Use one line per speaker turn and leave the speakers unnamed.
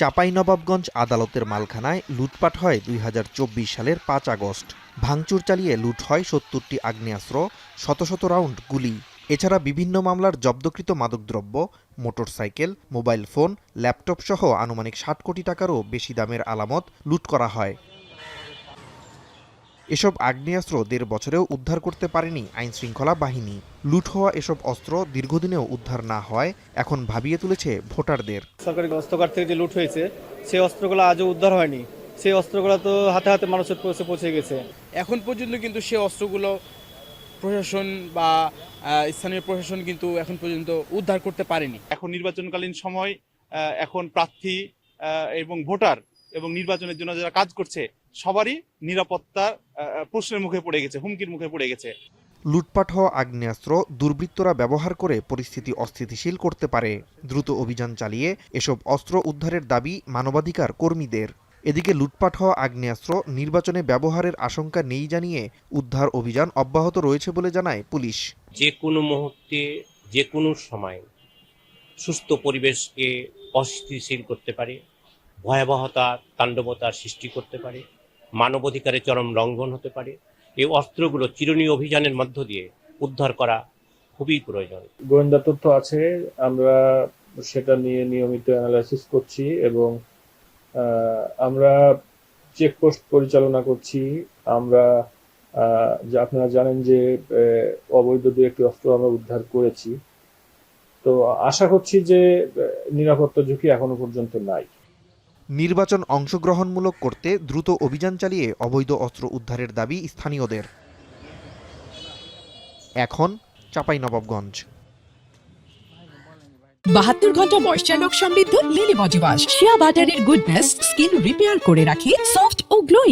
চাঁপাইনবাবগঞ্জ আদালতের মালখানায় লুটপাট হয় ২০২৪ সালের ৫ আগস্ট। ভাঙচুর চালিয়ে লুট হয় ৭০টি আগ্নেয়াস্ত্র, শত শত রাউন্ড গুলি। এছাড়া বিভিন্ন মামলার জব্দকৃত মাদকদ্রব্য, মোটরসাইকেল, মোবাইল ফোন, ল্যাপটপ সহ আনুমানিক ৬০ কোটি টাকারও বেশি দামের আলামত লুট করা হয়। এসব আগ্নেয়াস্ত্র ১.৫ বছরেও উদ্ধার করতে পারেনি আইনশৃঙ্খলা বাহিনী। লুট হওয়া এসব অস্ত্র দীর্ঘদিনেও উদ্ধার না হওয়ায় এখন ভাবিয়ে তুলেছে ভোটারদের।
সরকারি অস্ত্রাগার থেকে যে লুট হয়েছে সেই অস্ত্রগুলো আজও উদ্ধার হয়নি। সেই অস্ত্রগুলো তো হাতে হাতে মানুষের পৌঁছে গেছে।
এখন পর্যন্ত কিন্তু সেই অস্ত্রগুলো প্রশাসন বা স্থানীয় প্রশাসন কিন্তু এখন পর্যন্ত উদ্ধার করতে পারেনি।
এখন নির্বাচনকালীন সময়, এখন প্রার্থী এবং ভোটার এবং নির্বাচনের জন্য যারা কাজ করছে সবারই নিরাপত্তা প্রশ্নের মুখে পড়ে গেছে, হুমকির মুখে পড়ে গেছে।
লুটপাট হওয়া আগ্নেয়াস্ত্র দুর্বৃত্তরা ব্যবহার করে পরিস্থিতি অস্থিতিশীল করতে পারে। দ্রুত অভিযান চালিয়ে এসব অস্ত্র উদ্ধারের দাবি মানবাধিকার কর্মীদের। এদিকে লুটপাট হওয়া আগ্নেয়াস্ত্র নির্বাচনে ব্যবহারের আশঙ্কা নেই জানিয়ে উদ্ধার অভিযান অব্যাহত রয়েছে বলে জানায় পুলিশ।
যে কোনো মুহূর্তে, যে কোনো সময় সুস্থ পরিবেশকে অস্থিতিশীল করতে পারে, ভয়াবহতা তাণ্ডবতার সৃষ্টি করতে পারে, মানবাধিকারের চরম লঙ্ঘন হতে পারে। এই অস্ত্রগুলো চিরুনি অভিযানের মধ্য দিয়ে উদ্ধার করা খুবই প্রয়োজন।
গোয়েন্দা তথ্য আছে, আমরা সেটা নিয়ে নিয়মিত অ্যানালাইসিস করছি এবং আমরা চেকপোস্ট পরিচালনা করছি। আমরা আপনারা জানেন যে অবৈধ দু একটি অস্ত্র আমরা উদ্ধার করেছি। তো আশা করছি যে নিরাপত্তা ঝুঁকি এখনো পর্যন্ত নাই।
নির্বাচন অংশগ্রহণমূলক করতে দ্রুত অভিযান চালিয়ে অবৈধ অস্ত্র উদ্ধারের দাবি স্থানীয়দের। এখন চাঁপাইনবাবগঞ্জ।
৭২ ঘন্টা ময়েশ্চার লক সমৃদ্ধ লিলি বডি ওয়াশ। শিয়া বাটারের গুডনেস স্কিন রিপেয়ার করে রাখে সফট ও গ্লোয়িং।